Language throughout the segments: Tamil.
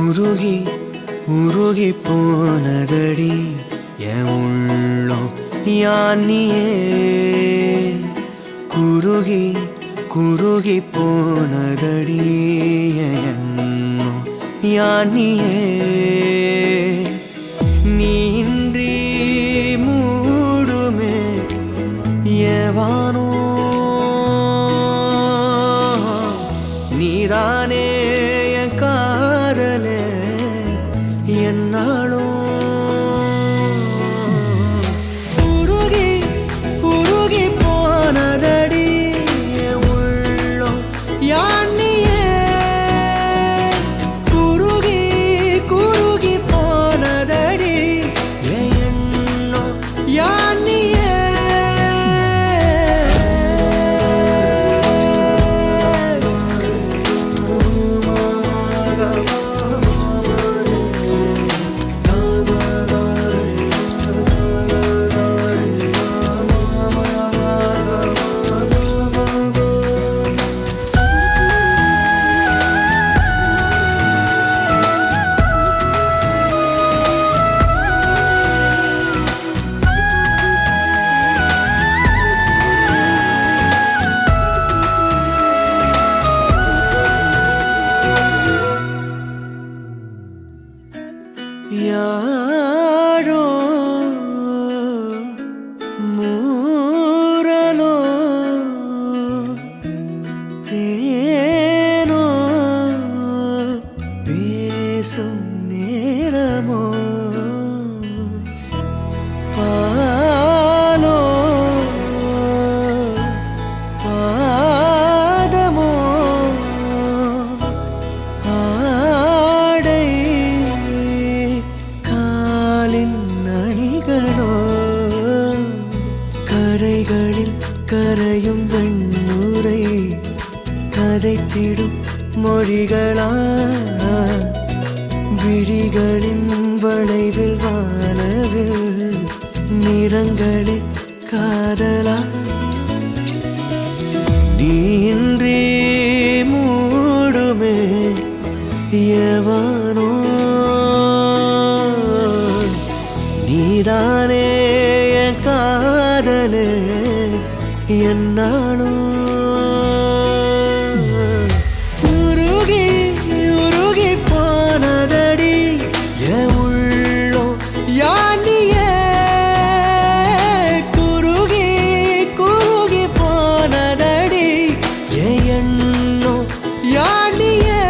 உருகி உருகி போனதடி என் உள்ளம் யானியே குருகி குருகி போனதடி என் எண்ணம் யானியே நீன்றி மூடுமே ஏவானோ நீதானே என் காதலே என்னாலும் உருகி உருகி போனதடி என் உள்ளம் யானியே குருகி குருகி போனதடி என் எண்ணம் யானியே யாரோ மூரலோ தேனோ பேசும் நேரமோ பாலோ பாதமோ ஆடை அணிகளோ கரைகளில் கரையும் வெண்ணுரை கதைத்திடும் மொழிகளா விழிகளின் வளைவில் வானவில் நிறங்களே காதலா நீன்றி மூடுமே எவானோ நீதானே என் காதலே என்னாலும் உருகி உருகி போனதடி என் உள்ளம் யானியே குருகி குருகி போனதடி என் எண்ணம் யானியே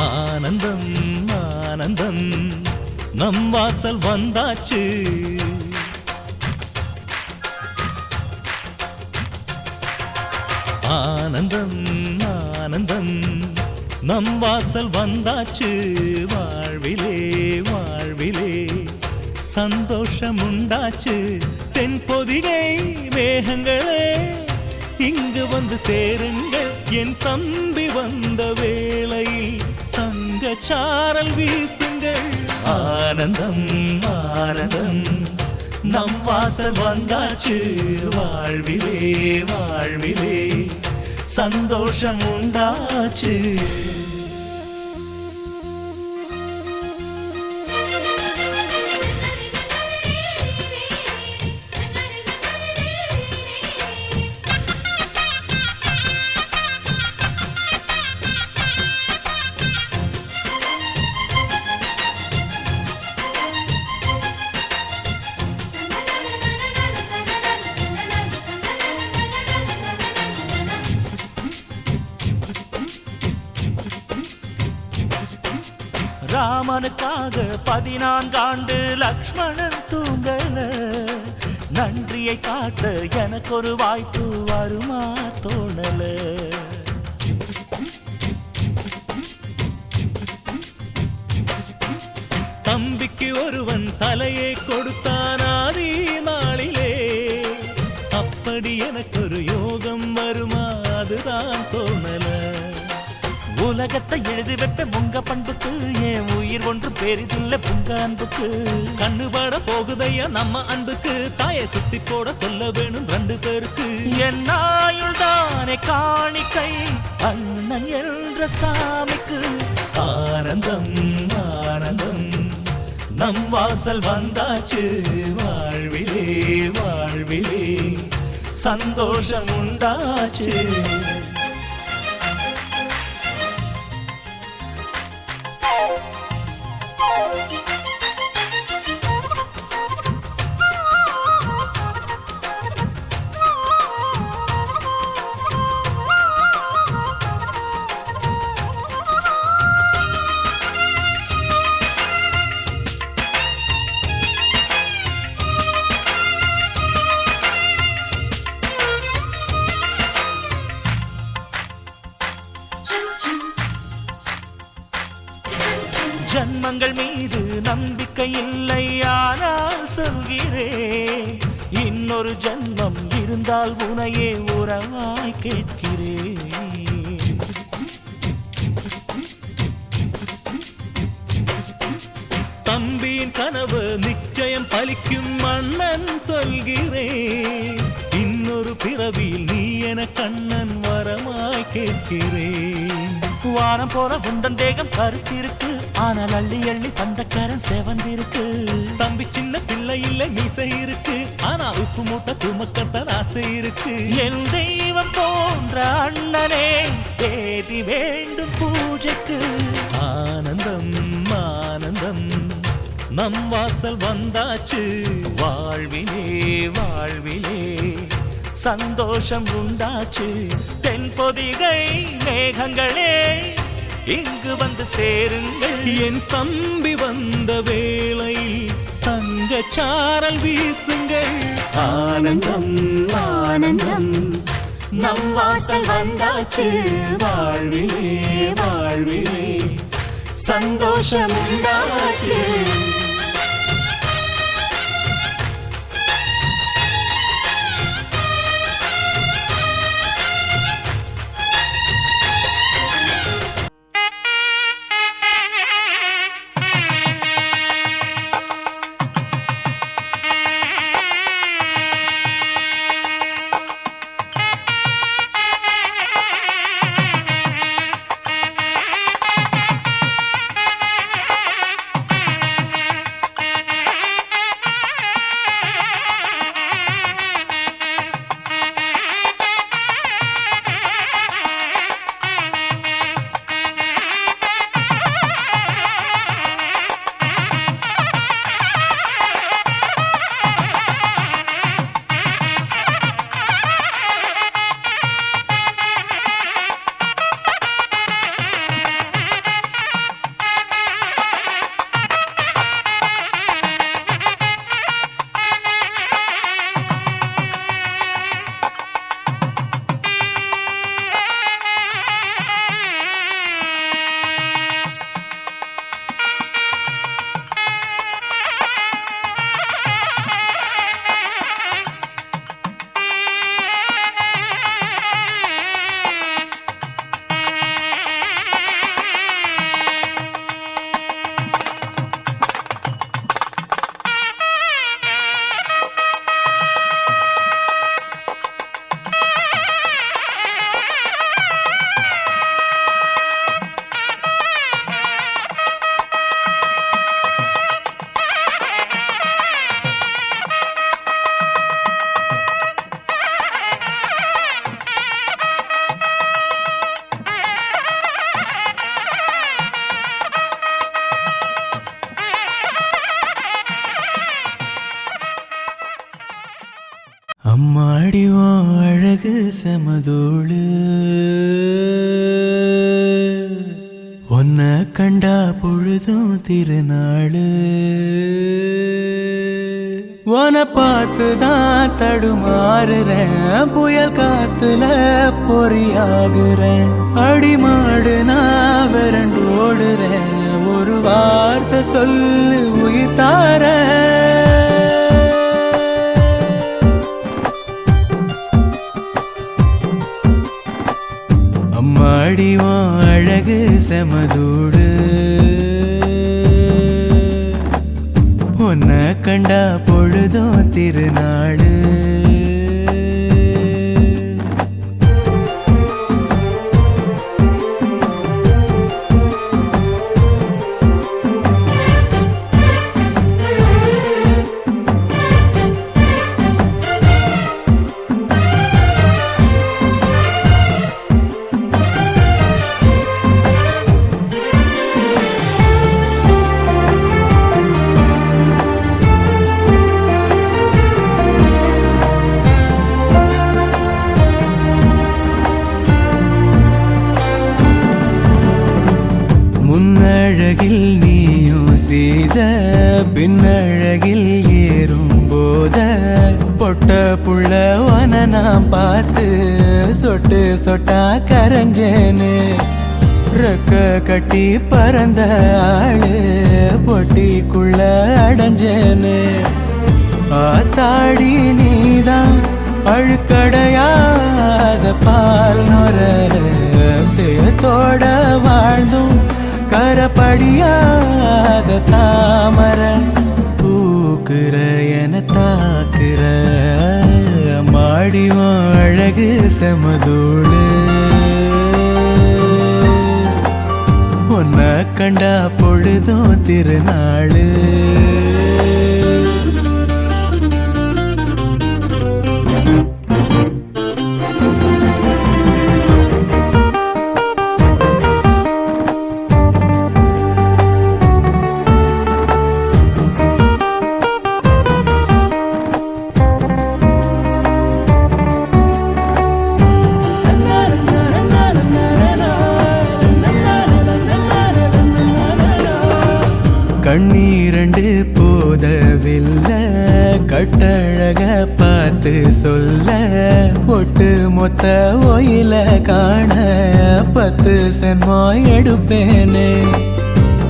ஆனந்தம் ஆனந்தம் நம் வாசல் வந்தாச்சு ஆனந்தம் ஆனந்தம் நம் வாசல் வந்தாச்சு வாழ்விலே வாழ்விலே சந்தோஷம் உண்டாச்சு தென்பொதிகை மேகங்களே இங்கு வந்து சேருங்கள் என் தம்பி வந்த வேளையில் தங்க சாரல் வீசுங்கள் ஆனந்தம் ஆனந்தம் நம் வாசல் வந்தாச்சு வாழ்விலே வாழ்விலே சந்தோஷம் உண்டாச்சு ராமனுக்காக 14 ஆண்டு லக்ஷ்மணன் தூங்கல. நன்றியை காட்ட எனக்கு ஒரு வாய்ப்பு வருமா தோணல. தம்பிக்கு ஒருவன் தலையை கொடுத்தான் ஆதி நாளிலே. அப்படி எனக்கு ஒரு யோகம் வருமா அதுதான் தோணல. உலகத்தை எழுதி வைப்பேன் உங்க பண்புக்கு, என் உயிர் ஒன்று பெரிதில்லை உங்க அன்புக்கு. கண்ணுபட போகுதையா நம்ம அன்புக்கு, தாயை சுத்தி போட சொல்ல வேணும் 2 பேருக்கு. என் ஆயுள் தானே காணிக்கை அண்ணன் என்ற சாமிக்கு. ஆனந்தம் ஆனந்தம் நம் வாசல் வந்தாச்சு, வாழ்விலே வாழ்விலே சந்தோஷம் உண்டாச்சு. ஜன்மங்கள் மீது நம்பிக்கை இல்லை, ஆனால் சொல்கிறேன் இன்னொரு ஜன்மம் இருந்தால் உனையே உறவாய் கேட்கிறேன். தம்பியின் கனவு நிச்சயம் பலிக்கும் அண்ணன் சொல்கிறேன். இன்னொரு பிறவியில் நீ என கண்ணன் வரமாய் கேட்கிறேன். வாரம் போற உண்டன் தேகம் கருத்திருக்கு, ஆனால் அள்ளி அள்ளி தந்த கரம் செவந்திருக்கு. தம்பி சின்ன பிள்ளை இல்லை மீசை இருக்கு, ஆனா உப்பு மூட்டை சுமக்கத்தான் ஆசை இருக்கு. என் தெய்வம் போன்ற அண்ணனே தேதி வேண்டும் பூஜைக்கு. ஆனந்தம் ஆனந்தம் நம் வாசல் வந்தாச்சு, வாழ்விலே வாழ்விலே சந்தோஷம் உண்டாச்சு. தென்பொதிகை மேகங்களே இங்கு வந்து சேருங்கள். என் தம்பி வந்த வேளையில் தங்க சாரல் வீசுங்கள். ஆனந்தம் ஆனந்தம் நம் வாசல் வந்தாச்சு, வாழ்விலே வாழ்விலே சந்தோஷம் உண்டாச்சு. அம்மாடி அழகு செமதோளு ஒன்ன கண்டா பொழுதும் திருநாளு உன பார்த்துதான் தடுமாறுறேன் புயல் காத்துல பொறியாகுறேன் அடிமாடு நான் விரண்டு ஓடுறேன் ஒரு வார்த்தை சொல்லு உயிர் தார அம்மாடிவான் அழகு செமதூடு உன்னை கண்டா பொழுதும் திருநாளு முன்னழகில் நீயும் செய்த பின்னழகில் ஏறும் போத பொட்ட புள்ளவன நான் பார்த்து சொட்டு சொட்டா கரைஞ்சேன்னு ரெக்க கட்டி பறந்த ஆளு பொட்டிக்குள்ள அடைஞ்சேன்னு ஆத்தாடி நீதான் அழுக்கடையாத பால் நொர சேத்தோட வாழ்ந்தும் கரப்படியாத தாமர பூக்குற என தாக்குற மாடிவான் அழகு செமதூளு உன்னை கண்டா பொழுதும் திருநாளு கண்ணீரண்டு போதவில்லை கட்டழக பார்த்து சொல்ல ஒட்டு மொத்த ஒயில காண 10 சென்மோ எடுப்பேனே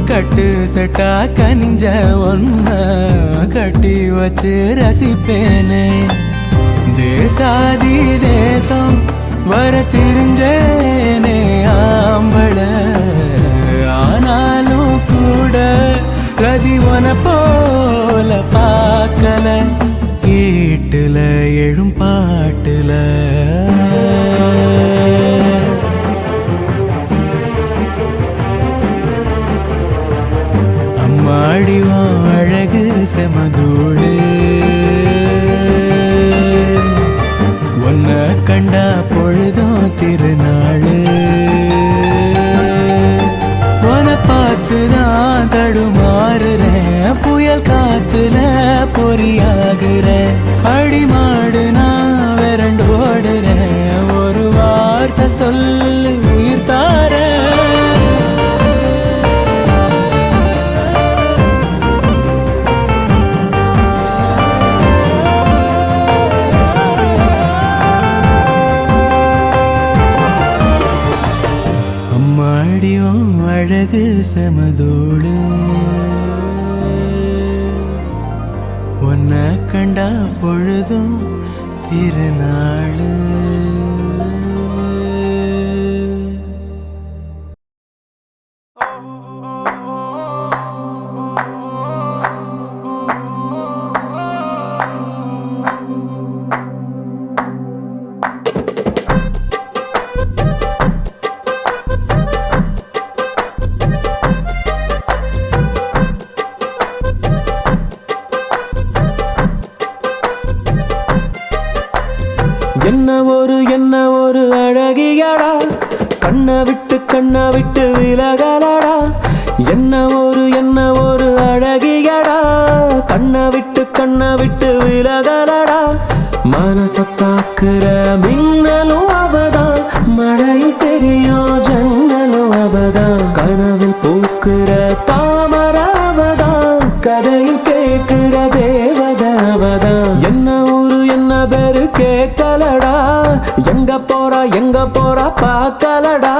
கட்டு செட்டா கனிஞ்ச ஒன்ன கட்டி வச்சு ரசிப்பேனே தேசாதி தேசம் வர தெரிஞ்சேனே ஆம்பள ஆனாலும் கூட ரதிவன போல பார்க்கல கேட்டுல எழும் பாட்டுல அம்மாடிவான் அழகு செமதூளு உன்னை கண்டா பொழுதும் திருநாளு உன பார்த்துதான் தடுமாறுறேன் புயல் காத்துல பொறியாகுறேன் அடிமாடு நான் விரண்டு ஓடுறேன் ஒரு வார்த்தை சொல்லு உயிர் தார அம்மாடியும் அழகு செமதோடு உன்னை கண்டா பொழுதும் திருநாளு என்ன ஒரு அழகியடா கண்ணை விட்டு விலகலடா என்ன ஒரு அழகியடா கண்ணை விட்டு விலகலடா மனசத்தாக்குற மின்னலும் அவதான் மழை தெரியும் ஜன்னலும் அவதான் கனவில் பூக்குற தாமராவதான் கதையில் கேக்குற தேவதாவதான். என்ன ஊரு என்ன பேரு கேட்கலடா, எங்க போறா பார்க்கலடா.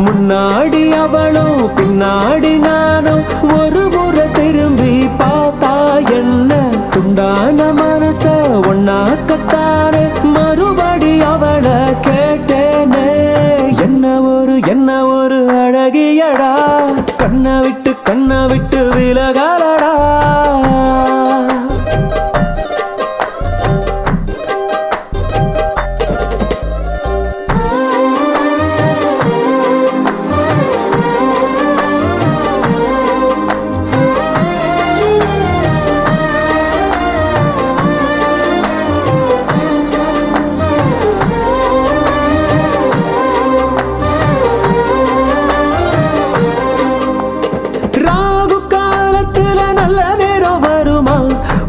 முன்னாடி அவளும் பின்னாடி நானும் ஒரு முறை திரும்பி பார்த்தா என்ன, துண்டான மனச ஒன்னாக்கத்தானே மறுபடி அவளை கேட்டேனே. என்ன ஒரு அழகியடா, கண்ணை விட்டு விலகலடா.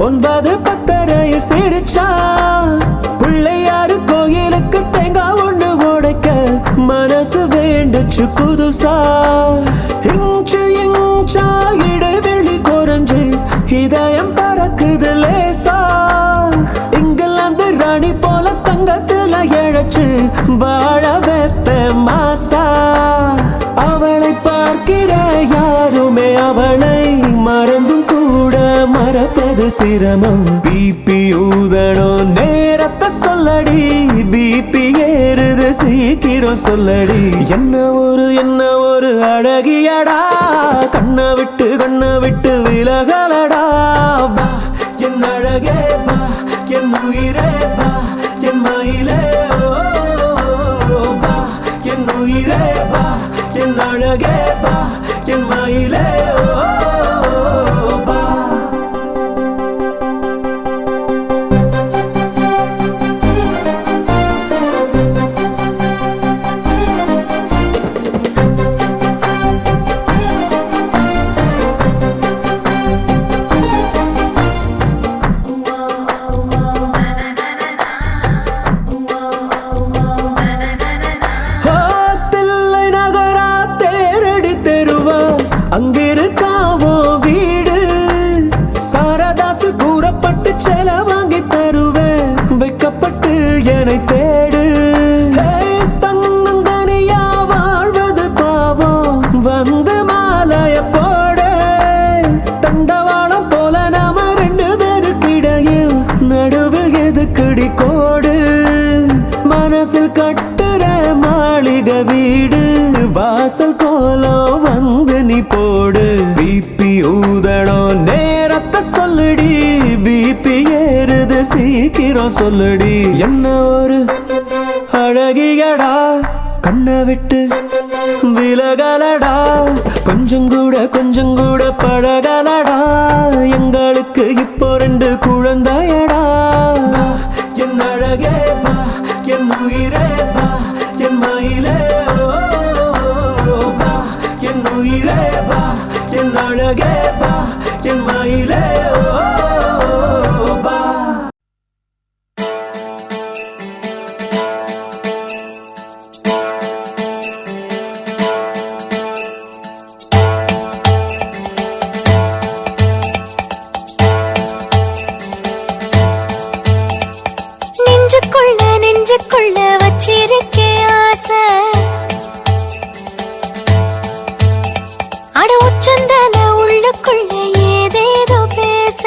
ஒன்பது பத்தரையில் சிரிச்சா பிள்ளையாரு கோயிலுக்கு தேங்காய் ஒண்ணு உடைக்க மனசு வேண்டுச்சு புதுசா. இன்ச்சா இடைவெளி குறைஞ்சு இதயம் பறக்குது லேசா. இங்கிலாந்து ராணி போல தங்கத்துல இழைச்சு வாழ வைப்ப மாசா. அவளை பார்க்கிற யாருமே அவளை மறந்தும் கூட மறப்பது சிரமம். பிபி ஊதணும் நேரத்தை சொல்லடி, பிபி ஏறுது சீக்கிரம் சொல்லடி. என்ன ஒரு அழகியடா, கண்ணை விட்டு விலகலடா. வா என் அழகே வா, என் உயிரே வா, என் மயிலே வா, என் உயிரே வா, என் அழகே வா, என் மயிலே வா. அங்கிருக்காவோ வீடு, சாரதாசு கூறப்பட்டு செல வாங்கி தருவேன், வைக்கப்பட்டு என்னை தேடு. தன்னந்தனியா வாழ்வது பாவம், வந்து மாலைய போட. தண்டவாளம் போல நாம ரெண்டு பேருக்கிடையில் நடுவில் எதுக்குடி கோடு. மனசில் கட்டுற மாளிகை வீடு, வாசல் கோலம் வந்து நீ போடு. பிபி ஊதணும் நேரத்தை சொல்லுடி, பிபி ஏறுது சீக்கிரம் சொல்லுடி. என்ன ஒரு அழகியடா, கண்ணை விட்டு விலகலடா. கொஞ்சம் கூட பழகலடா. எங்களுக்கு இப்போ 2 குழந்தையடா. என் அழகே வா, என் உயிரே வா, என் மயிலே வா, என் உயிரே வா, என் அழகே வா, என் மயிலே வா. நெஞ்சுக்குள்ள வச்சிருக்கே ஆசை, அட உச்சந்தல உள்ளுக்குள்ள ஏதேதோ பேச.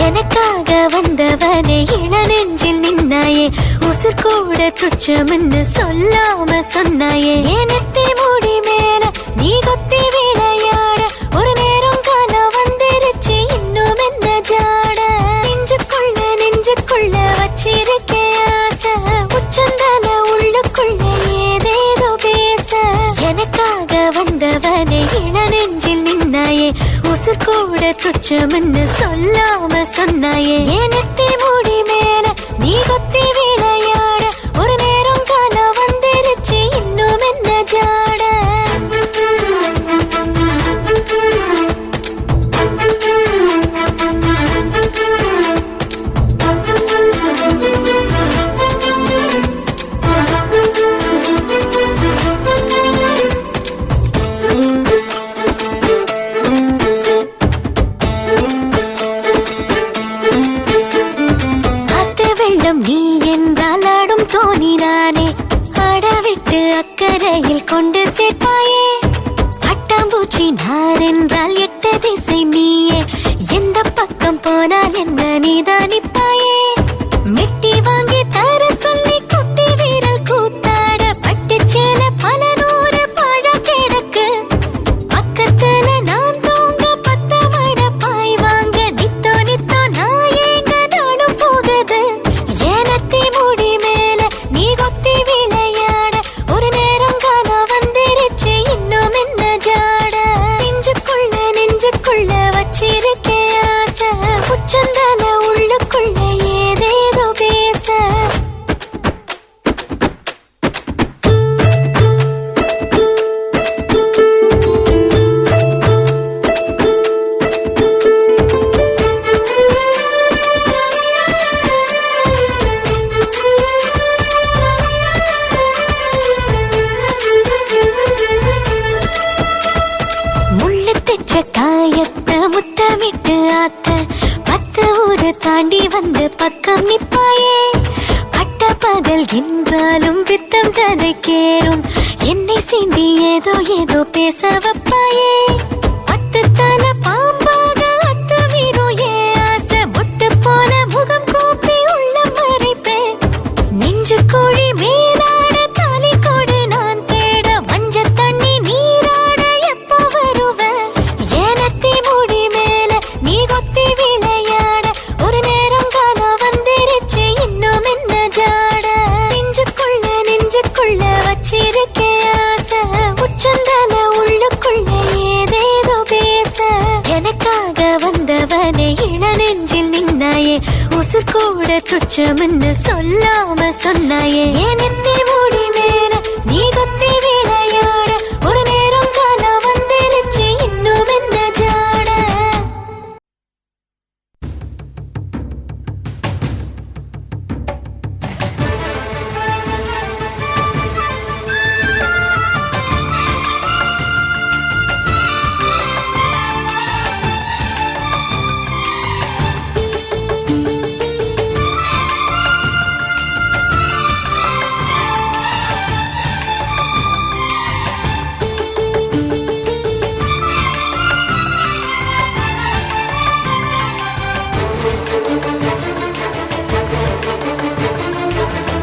எனக்காக வந்தவனே இள நெஞ்சில் நின்னாயே, உசுர் கூட துச்சம்னு சொல்லாம சொன்னாயே. எனத்தே மூடி மேல நீ கொத்தி விளையாட, ஒரு நேரம் காண வந்துருச்சு இன்னும் என்ன ஜாட. நெஞ்சுக்குள்ள வச்சிருக்கே ஆசை, உச்சந்தல உள்ளுக்குள்ள ஏதேதோ பேச. எனக்காக வந்தவனே இள நெஞ்சில் நின்னாயே, உசுர் கூட துச்சம்னு சொல்லாம சொன்னாயே. எனத்தே மூடி மேல நீ கொத்தி விளையாட, ஒரு நேரம் காண வந்துருச்சு இன்னும் என்ன ஜாட. திசை நீயே எந்த பக்கம் போனால் என்ன நீதான் நிப்பாயே மெட்டி வாங்கி தர சொல்லி குட்டி வீரல் கூத்தாட பட்டு சேல பல நூறு பழம் கிடக்கு பக்கத்துல நான் தூங்க பத்த மட பாய் வாங்க நித்தோ நித்தோ நான் ஏங்க நானும் போகுது ஏனத்தி முடி மேல நீ கொத்தி விளையாட ஒரு நேரம் காலம் வந்துருச்சு இன்னும் என்ன ஜாட நெஞ்சுக்குள்ள வச்சிருக்கேன் ஆசை உச்சந்தால உள்ளுக்குள்ள ஏதேதோ பேச முள்ளு தெச்ச காயத்தை முத்தமிட்டு ஆத்த பத்து ஊரு தாண்டி வந்து பக்கம் நிப்பாயே பட்ட பகல் என்றாலும் பித்தம் தலைக்கேறும் என்னை சீண்டி ஏதோ ஏதோ பேச வைப்பாயே பத்து தலை பாம்பாக அத்து வீரும் ஏ ஆசை பொட்டு போல முகம் கூப்பி உள்ள மறைப்பேன் நெஞ்சு கோழி மேலாட தாலி கொடு நான் தேட மஞ்ச தண்ணி நீராட எப்போ வருவ ஏனத்தி முடி மேல நீ கொத்தி விளையாட ஒரு நேரம் காலம் வந்துருச்சு இன்னும் என்ன ஜாட நெஞ்சுக்குள்ள வச்சிருக்கேன் ஆசை உச்சந்தால உள்ளுக்குள்ள ஏதேதோ பேச எனக்காக வந்தவனே இள நெஞ்சில் நின்னாயே உசுர் கூட துச்சம்னு சொல்லாம சொன்னாயே ஏனத்தி முடி மேல நீ கொத்தி விளையாட ஒரு நேரம் காலம் வந்துருச்சு இன்னும் என்ன ஜாட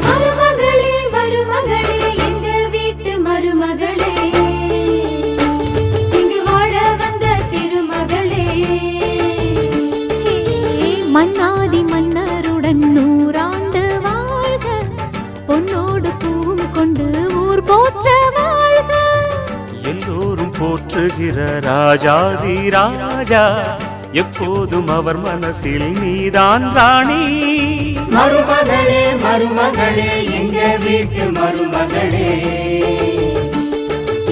மருமகளே மருமகளே எங்க வீட்டு மருமகளே இங்கு வாழ வந்த திருமகளே மன்னாதி மன்னருடன் நூறாண்டு வாழ்க பொன்னோடு பூவும் கொண்டு ஊர் போற்ற வாழ்க எல்லோரும் போற்றுகிற ராஜாதி ராஜா எப்போதும் அவர் மனசில் நீதான் ராணி மருமகளே மருமகளே எங்க வீட்டு மருமகளே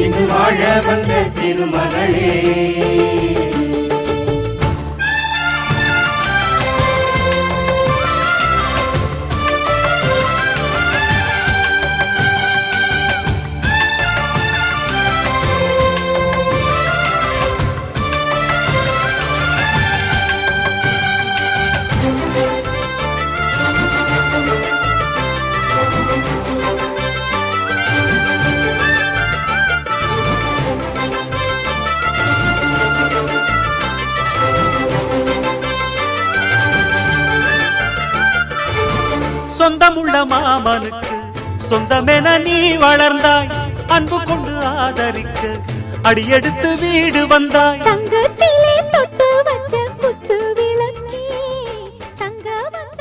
இங்கு வாழ வந்த திருமகளே சொந்தமுள்ள மாமனுக்கு சொந்தமென நீ வளர்ந்தாய் அன்பு கொண்டு ஆதரிக்க அடியெடுத்து வீடு வந்தாய் தங்கத்திலே தொட்டு வச்ச குத்து விளக்கே தங்க வந்த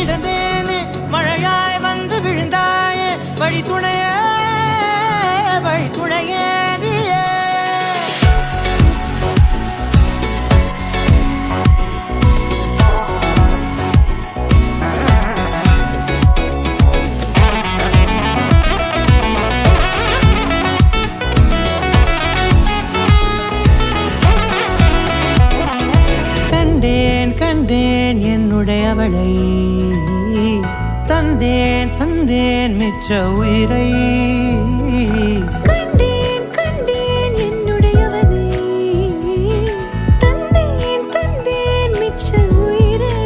கிடந்தேனே மழையாய் வந்து விழுந்தாயே வழி துணையே வழி துணையே நீயே கண்டேன் கண்டேன் என்னுடையவளை தந்தேன் தந்தேன் மிச்ச உயிரை கண்டேன் கண்டேன் என்னுடையவனை தந்தேன் தந்தேன் மிச்ச உயிரை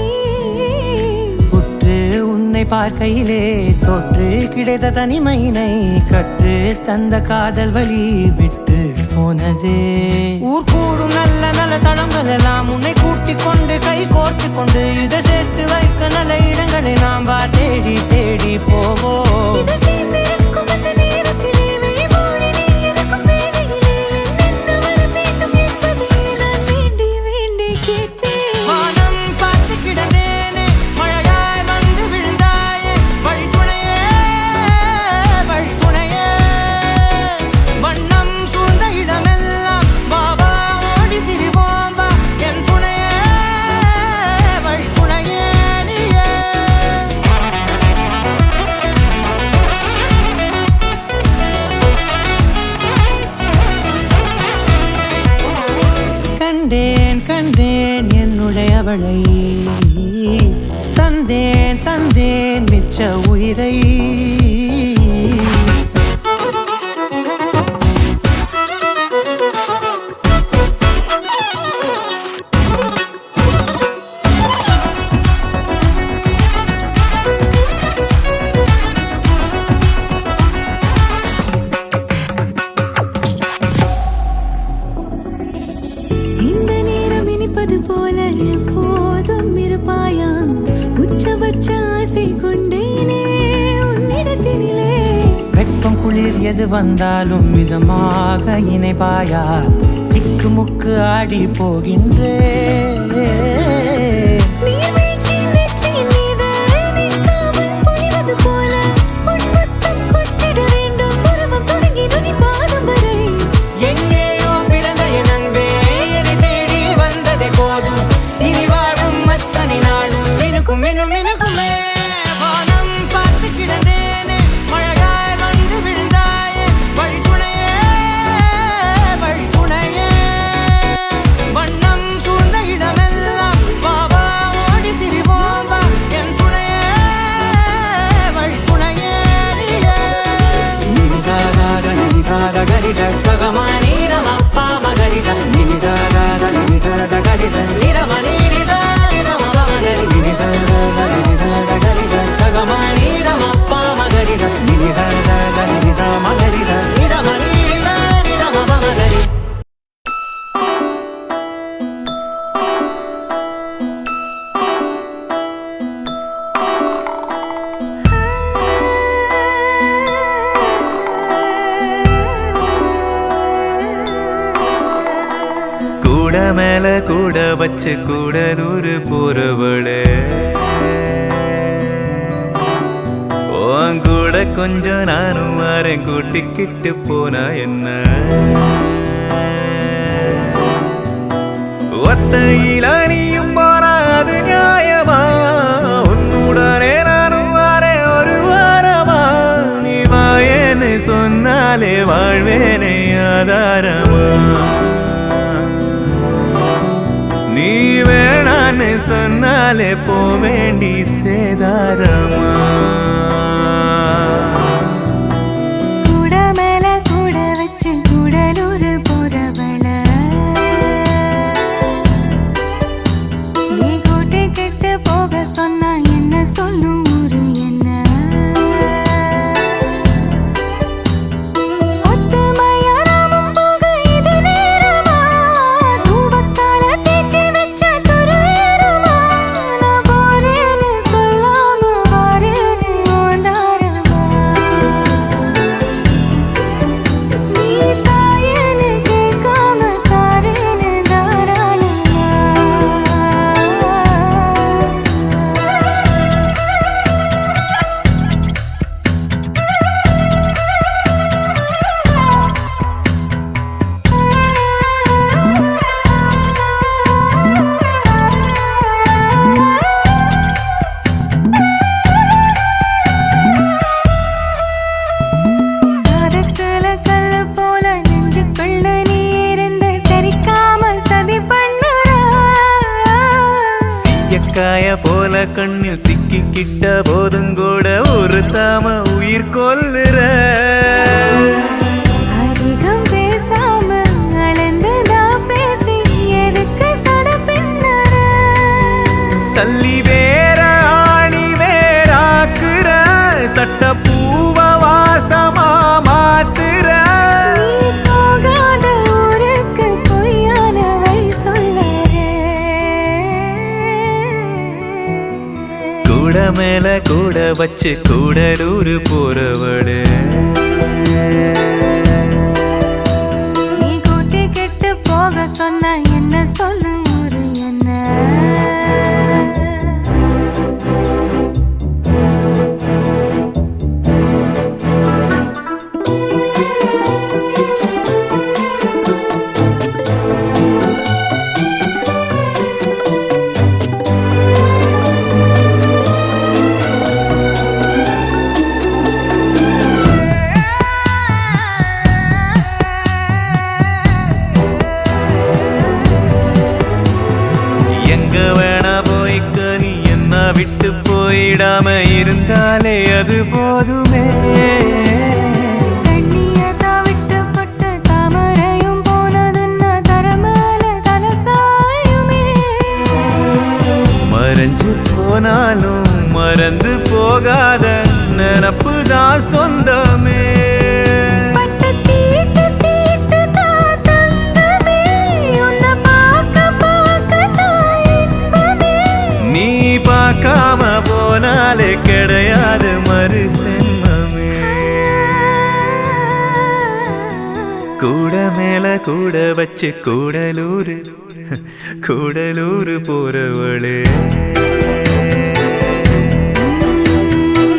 உற்று உன்னை பார்க்கையிலே தொற்று கிடைத்த தனிமையினை கற்று தந்த காதல் வழி விட்டு போனதே ஊர் கூடும் நல்ல நல்ல தளங்கள் எல்லாம் உன்னை கூட்டிக் கொண்டு கை கோர்த்து கொண்டு இதை சேர்த்து வைக்க நல்ல இடங்களை நாம் வா தேடி தேடி போவோம் இதழ் சேர்ந்திருக்கும் அந்த நேரத்திலே விழிமூடி நீ இருக்கும் வேளையிலே என்னென்ன வர வேண்டும் என்பதை நான் வேண்டி வேண்டி கேட்பேன் வானம் பார்த்து கிடந்தேனே மழையாய் வந்து விழுந்தாயே வழி துணையே வழி துணையே வண்ணம் சூழ்ந்த இடமெல்லாம் பாபா ஓடி திரிவோம் வா என் துணையே வழி துணையே நீயே கண்டேன் கண்டேன் என்னுடையவளை தந்தேன் தந்தேன் மிச்ச உயிரை இந்த நேரம் இனிப்பது போல எப்போதும் இருப்பாயா உச்சபட்ச ஆசை கொண்டேனே உன்னிடத்தினிலே வெப்பம் குளிர் எது வந்தாலும் மிதமாக இணைப்பாயா திக்கு முக்கு ஆடி போகின்றே நீர்வீழ்ச்சியின் நெற்றியின் மீது நிற்காமல் பொழிவது போல உன் முத்தம் கொட்டிட வேண்டும் பருவம் தொடங்கி நுனி பாதம் வரை எங்கேயோ பிறந்த என் அன்பே என்னை தேடி வந்ததே போதும் இனி வாழும் அத்தனை நாளும் மினுக்கும் மினும் மினுக்குமே வானம் பார்த்து கிடந்தேனே மழையாய் வந்து விழுந்தாயே வழி துணையே வழி துணையே வண்ணம் சூழ்ந்த இடமெல்லாம் பாபா ஓடி திரிவோம் வா என் துணையே வழி துணையே நீயே நினிசாக நினிசாக கரிச ககமானி ரமப்பா மகரிச நினிசாக நினிசாக கரிச நிரமணி நிதா நிரமப மகரி நினிசாக கரிச ககமானி ரமப்பா மகரிச நினிசாக நினிசா மகரிச நிரமணி நிதா நிரமப மகரி கூட மேல கூட வச்சு கூடலூர் போறவளே உன் கூட கொஞ்சம் நானும் வரேன் கூட்டிக்கிட்டு போனா என்ன ஒத்தையில நீயும் போனா அது நியாயமா உன்னுடனே நானும் வரேன் ஒரு வாரமா நீ வாயேன்னு சொன்னாலே வாழ்வேனே ஆதாரமா நீ வேணான்னு சொன்னாலே போ வேண்டி சேதாரமா கூட மேல கூட வச்சு கூடலூர் போறவள நீ கூட்டி கிட்டு போக சொன்னா என்ன சொல்லும் ஊரு என்ன ஒத்துமையா நாமும் போக இது நேரமா தூவத்தால தேய்ச்சி வச்ச துருவேரமா நான் போறேன்னு சொல்லாம வாரேன்னு வலையில் சிக்கிக்கிட்ட போதும் கூட ஒரு தாம உயிர் கொல்லுற அதிகம் பேசாம அளந்துதா பேசி எதுக்கு சட பின்னர சல்லி வேற ஆணி வேறாக்குற சட்ட பூவ வாசமா மாத்துற கூட மேல கூட வச்சு கூடலூர் போறவளே நீ கூட்டி கெட்டு போக சொன்ன என்ன சொல்லு ஒரு என்ன விட்டு போயிடாம இருந்தாலே அது போதுமே தண்ணியதா விட்டு பட்டு தாமரையும் போனதுன்னா தரமேல தலசாயுமே மறைஞ்சு போனாலும் மறந்து போகாத நினப்பு தான் சொந்தமே பார்க்காம போனாலே கிடையாது மறு சென்மமே கூட மேல கூட வச்சு கூடலூர் போறவளே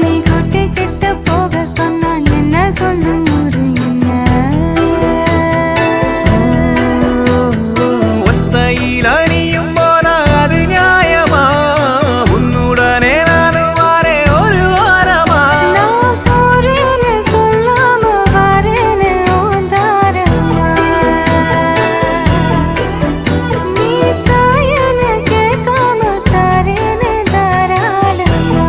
நீ கொட்டி கிட்ட போக சொன்னா என்ன சொல்லு ஒரு என்ன ஒத்தையில் அணியும் போனா அது நியாயமா உன்னுடனே நானும் வாரே ஒரு வாரமா நான் போறேன்னு சொல்லாம வரேன்னு ஓந்தாரமா நீ தாயன்னு கேட்காம தரேன்னு தாராளமா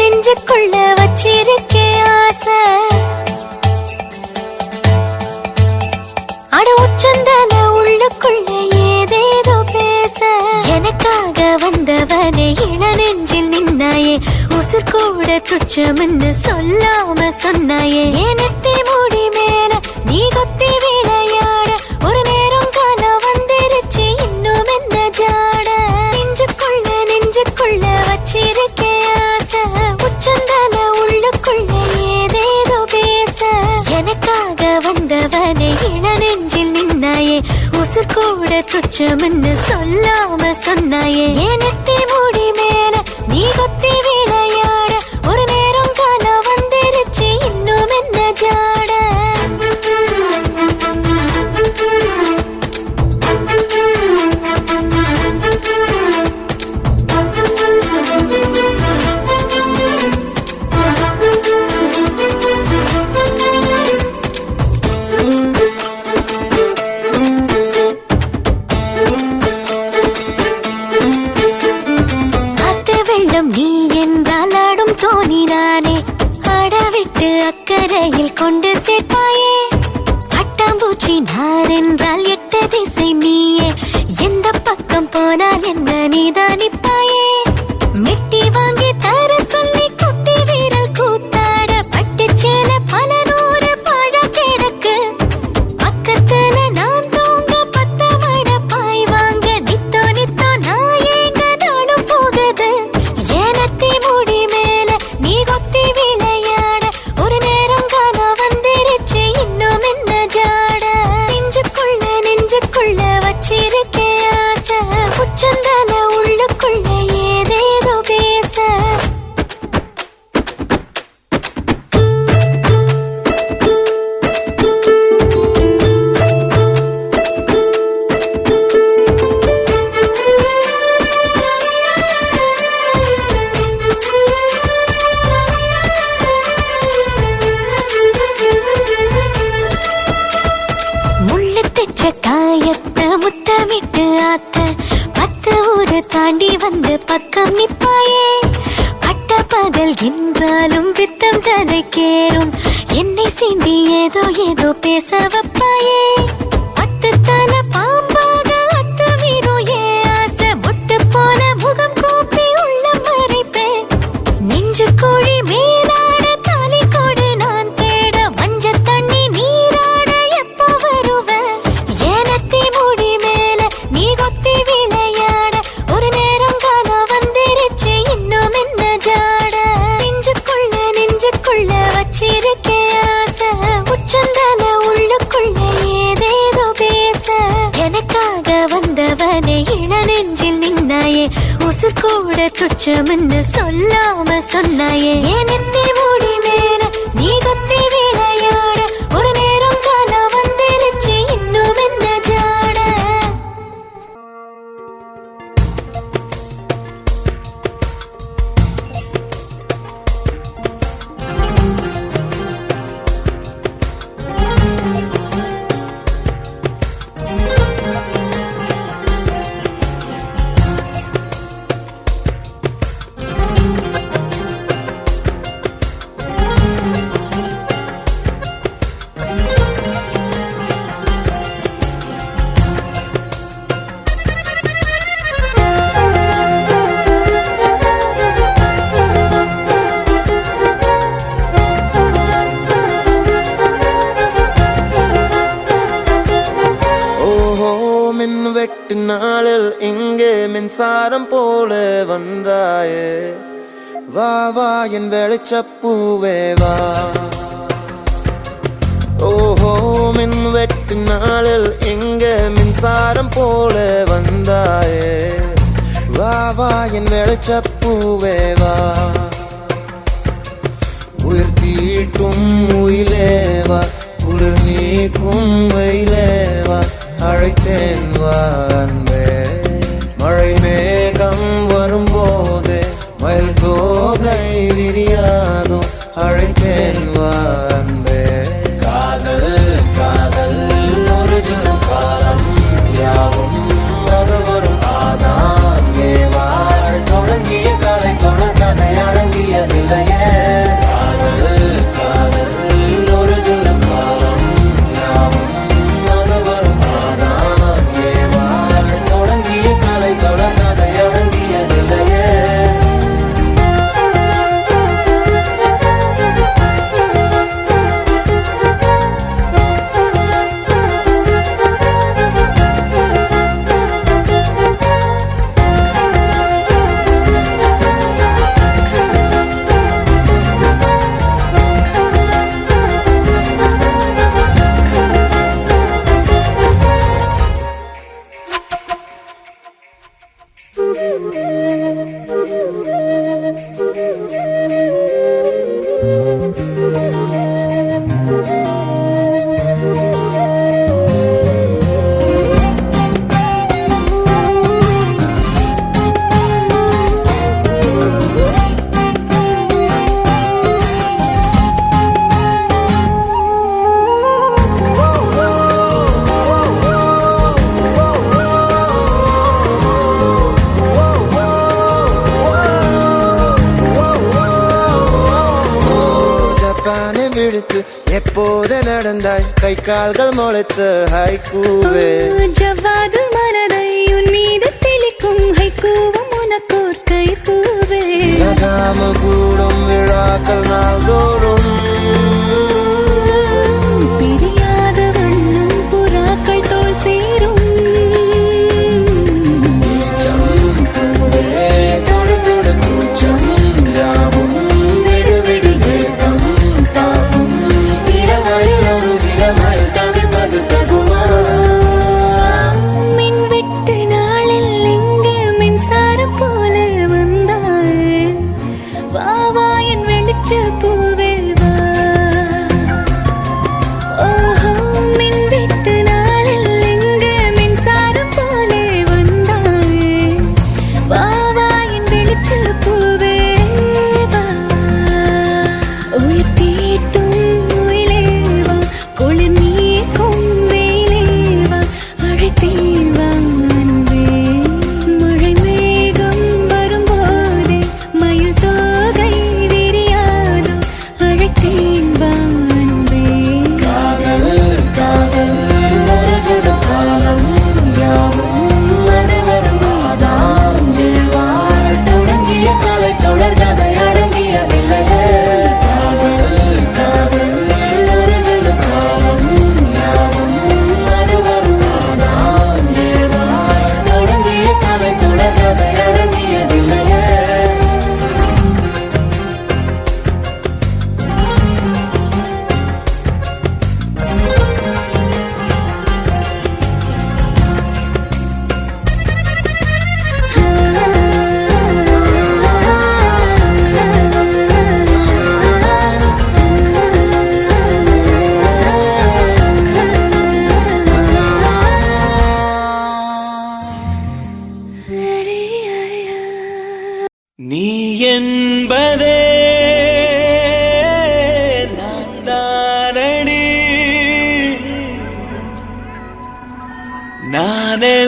நெஞ்சுக்குள்ள வச்சிருக்கே ஆசை அட உச்சந்தல உள்ளுக்குள்ள ஏதேதோ பேச எனக்காக வந்தவனே இள நெஞ்சில் நின்னாயே உசுர் கூட துச்சம்னு சொல்லாம சொன்னாயே எனத்தே மூடி மேல நீ கொத்தி விளையாட ஒரு நேரம் காண வந்துருச்சு இன்னும் என்ன ஜாட நெஞ்சுக்குள்ள வச்சிருக்கே ஆசை உச்சந்தல உள்ளுக்குள்ள ஏதேதோ பேச எனக்காக வந்தவனே இள நெஞ்சில் நின்னாயே உசுர் கூட துச்சம்னு சொல்லாம சொன்னாயே எனத்தே மூடி மேல நீ கொத்தி விளையாட ஒரு நேரம் காண வந்துருச்சு இன்னும் என்ன ஜாட நீ என்றால் ஆடும் தோணினானே அடவிட்டு அக்கறையில் கொண்டு சேர்ப்பாயே பட்டாம்பூச்சி நான் என்றால் எட்ட திசை நீயே எந்த பக்கம் போனால் என்ன நீதான் நிப்பாயே மெட்டி வாங்கி தர சொல்லி குட்டி வீரல் கூத்தாட பட்டு சேல பல நூறு பழ கிடக்கு பக்கத்துல நான் தூங்க பத்த மட பாய் வாங்க நித்தோ நான் ஏங்க நாடும் போகுது ஏனத்தி முடி மேல நீ கொத்தி விளையாட ஒரு நேரம் காண வந்துருச்சு இன்னும் என்ன ஜாட நெஞ்சுக்குள்ள வச்சிரு பகல் என்றாலும் பித்தம் தலைக்கேறும் என்னை சீண்டி ஏதோ ஏதோ பேச வைப்பாயே அத்து தல பாம்பாக அத்து மீறும் ஏ ஆசை முட்டு போல முகம் கூப்பி உள்ள மறைப்பேன் நெஞ்சு கோழி மேலாட தாலி கொடு நான் தேட மஞ்ச தண்ணி நீராட எப்போ வருவேன் ஏனத்தி முடி மேல நீ கொத்தி விளையாட ஒரு நேரம் காலம் வந்திருச்சு இன்னும் என்ன ஜாட நெஞ்சுக்குள்ள வச்சிருக்கேன் ஆசை உச்சந்தல உள்ளுக்குள்ள ஏதேதோ பேச எனக்காக வந்தவனே இள நெஞ்சில் நின்னாயே உசுர் கூட துச்சம்னு சொல்லாம சொன்னாயே ஏனத்தி முடி மேல நீ கொத்தி விளையாட ஒரு நேரம் காலம் வந்திருச்சு இன்னும் என்ன ஜாட வெட்டு நாளில் இங்கே மின்சாரம் போல வந்தாயே வா வா என் வெளிச்சப்பூவே வா ஓஹோ மின் வெட்டு நாளில் இங்கே மின்சாரம் போல வந்தாயே வா வா என் வெளிச்சப்பூவே வா உயிர் தீட்டும் உயிலேவா குளிர் நீக்கும் வெயிலேவா அழைத்தேன் வா அன்பே மழை மேகம் வரும்போது மயில் தோகை விரியாதோ அழைத்தேன் வா அன்பே காதல் காதல் ஒரு ஜுரம் காலம் யாவும் அது ஒரு ஆதான் ஏவாள் தொடங்கிய கலை தொடர் கதை அடங்கிய நிலையே காதல் காதல் ஒரு ஜுரம் காலம் யாவும் தொடங்கிய கலை தொடர் கதை அடங்கிய நிலையே எப்போது நடந்தாய் கை கால்கள் முளைத்து ஹைக்கூவே ஜவ்வாது மனதை உன் மீது தெளிக்கும் ஹைக்கூவும் உனக்கோர் கைப்பூவே நகாமல் கூடும் விழாக்கள் நாள்தோறும் பிரியாத வண்ணம் புறாக்கள் தோல் சேரும் தொடு தொடு கூச்சம் யாவும் விடு விடு வேகம் தாகும் இளமையில் ஒரு இளமையில் தவிப்பது தகுமா மின் விட்டு நாளில் இங்கு மின்சாரம் போல வந்தாய் வா வா என் வெளிச்ச பூ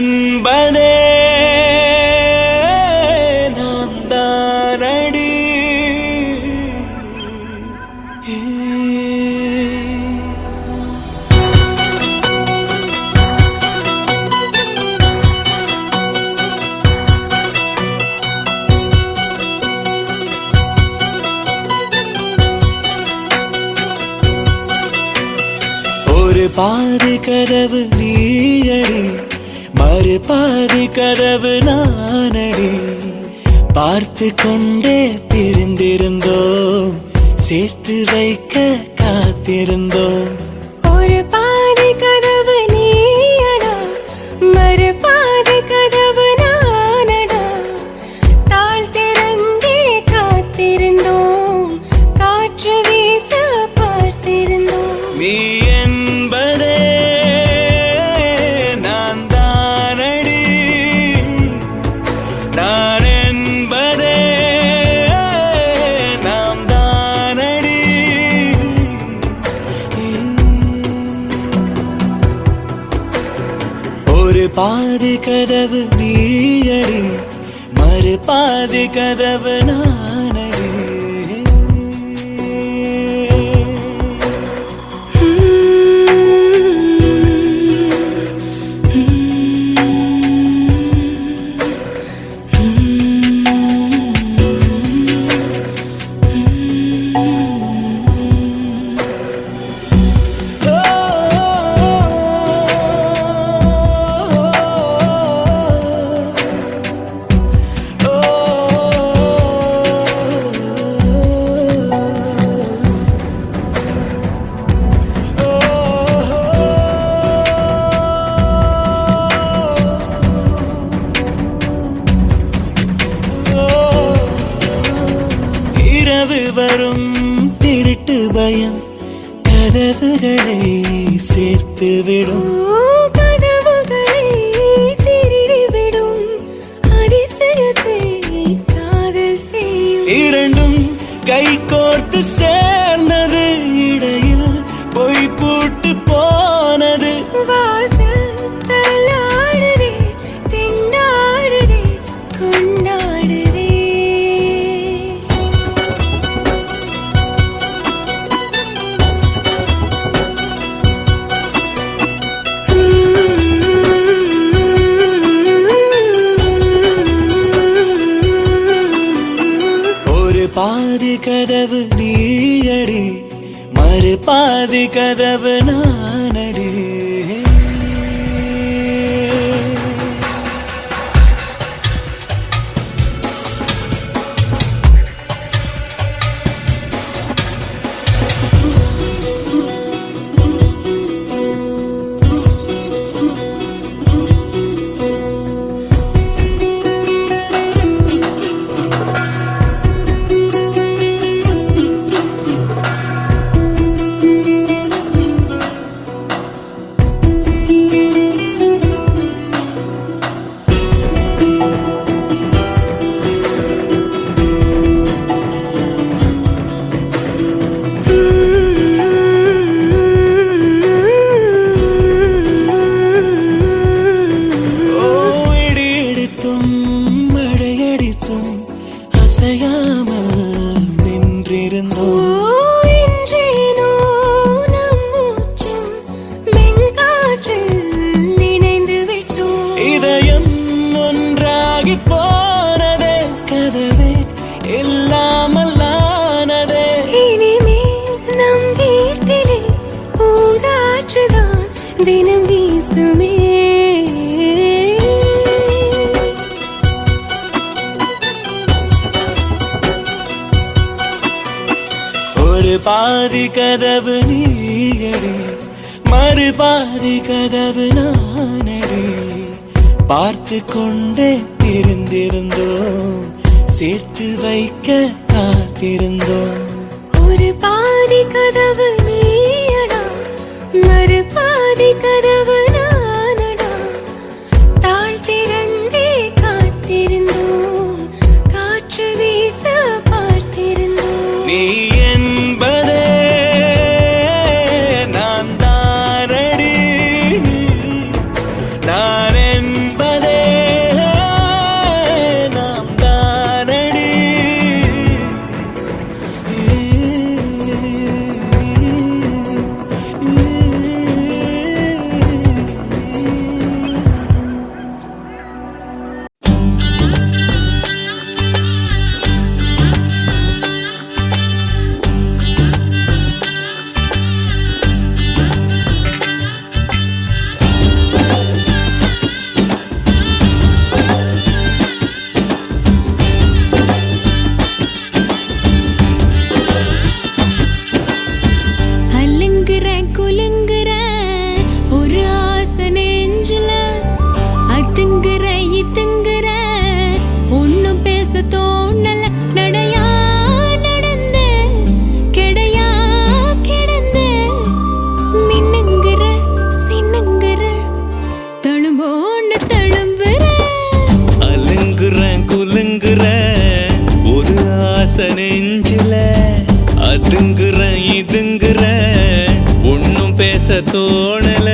என்பதே நாம் தானடி. ஒரு பாதி கதவு நீயடி, மறு பாதி கதவு நானடி. பார்த்து கொண்டே பிரிந்திருந்தோம், சேர்த்து வைக்க காத்திருந்தோம். ஒரு பாதி கதவு நீயடா, மறு பாதி கதவு நானடா. தாழ் திறந்தே காத்திருந்தோம், காற்று வீச பார்த்திருந்தோம். நீ என்பதே நான் தானடி, நான் என்பதே நாம் தானடி. ஒரு பாதி கதவு நீயடி, மறு பாதி கதவு நானடி. இரவு வரும் திருட்டு பயம் கதவுகளை சேர்த்துவிடும். கதவுகளை திருடிவிடும், அதிசயத்தை காதல் செய்யும். இரண்டும் கை கோர்த்து சேர்ந்தது, இடையில் பொய் பூட்டு போனது. வாசல் தள்ளாடுதே, திண்டாடுதே, கொண்டாடுதே. ஒரு பாதி கதவு நீயடி, மறு பாதி கதவு நானடி. அசையாமல் நின்றிருந்தோம். இன்றேனோ நம் மூச்சும் மென்காற்றில் இணைந்து விட்டோம். இதயம் ஒன்றாகி போனதே, கதவே இல்லாமல் ஆனதே. இனிமேல் நம் வீட்டிலே பூங்காற்றுதான் தினம் வீசுமே. ஒரு பாதி கதவு நீயடி, மறு பாதி கதவு நானடி. பார்த்து கொண்டே இருந்திருந்தோம், சேர்த்து வைக்க காத்திருந்தோம். ஒரு பாதி கதவு நீயடா, மறு பாதி கதவு நானடா. தாழ் திறந்தே காத்திருந்தோம், காற்று வீச பார்த்திருந்தோம். நீ என்பதே நான் தானடி, நான் என்பதே பேச தோணல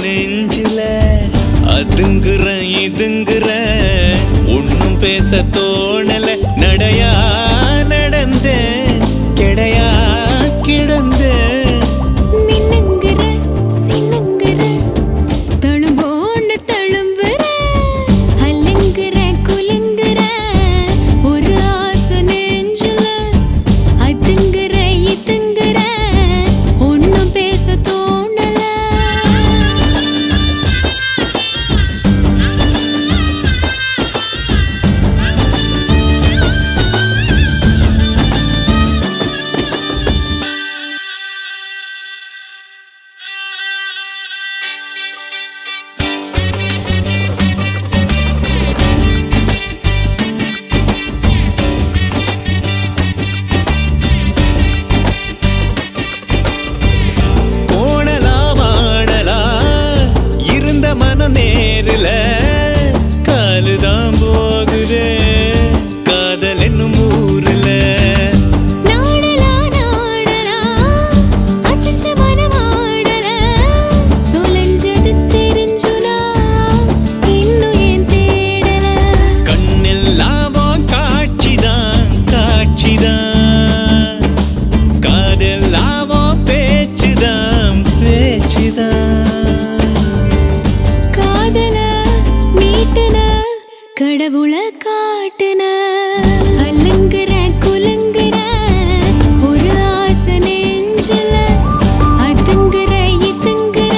நெஞ்சில அதுங்குற இதுங்குற ஒன்னும் பேச தோணல நடையா நடந்த கிடையா கிடந்த கடவுள காட்டுன அலங்குற குலுங்குற ஒரு ஆசை நெஞ்சில அதுங்குற இதுங்குற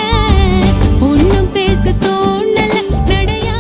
ஒன்னும் பேச தோணல நடையா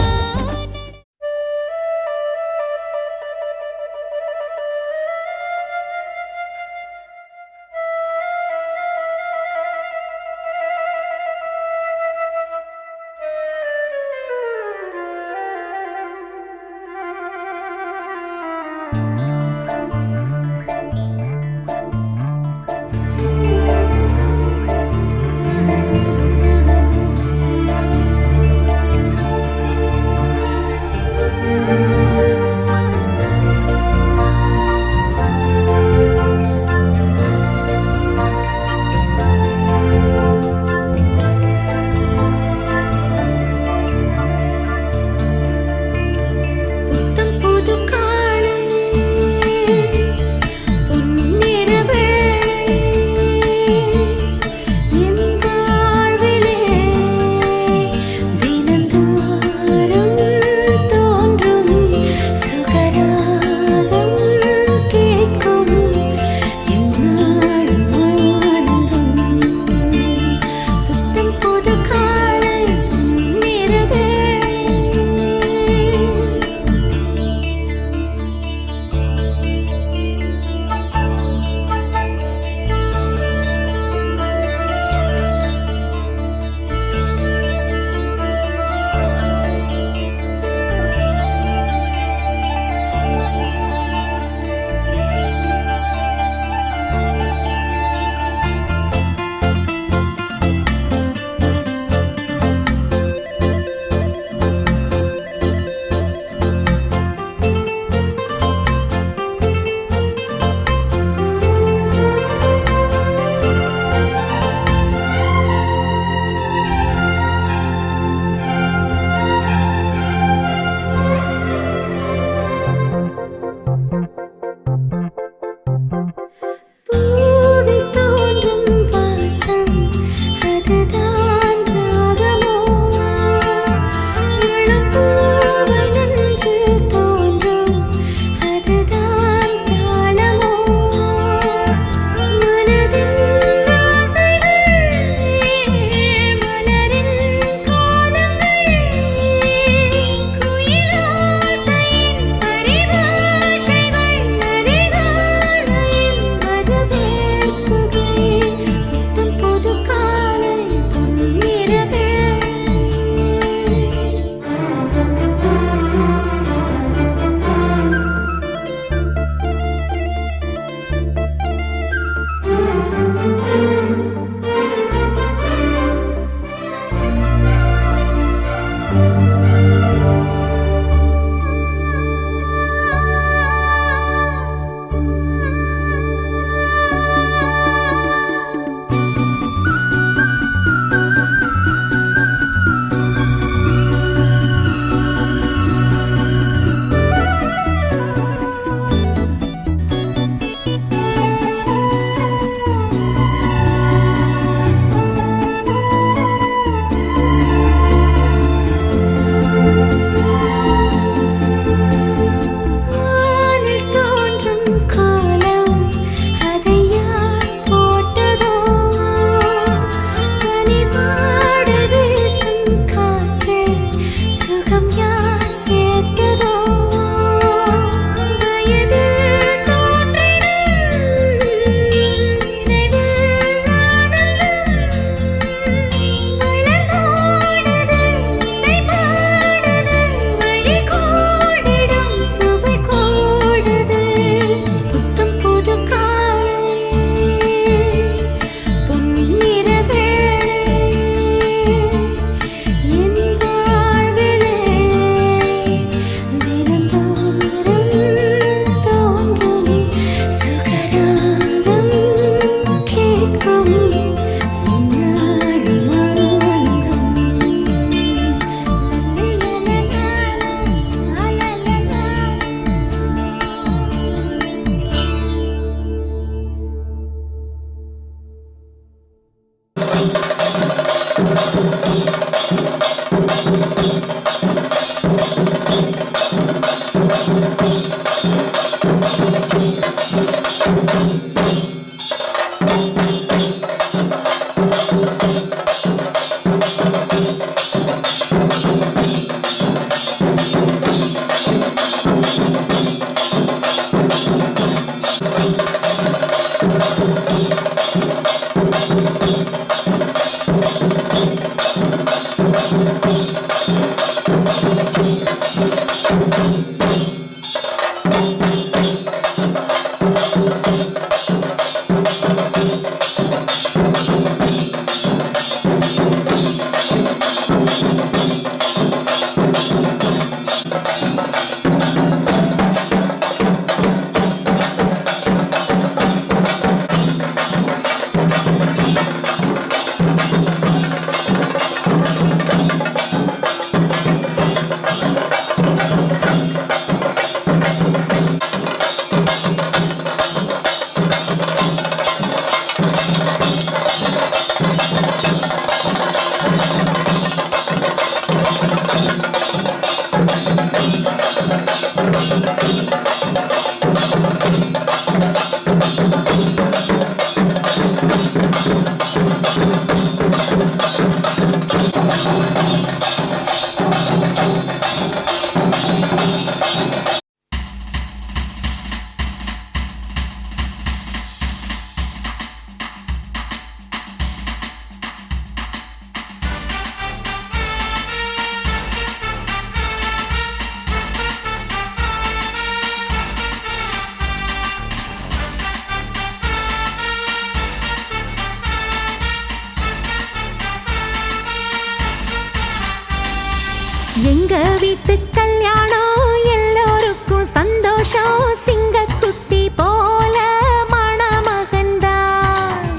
எங்க வீட்டு கல்யாணம் எல்லோருக்கும் சந்தோஷம் சிங்கக்குட்டி போல மணமகன்தான்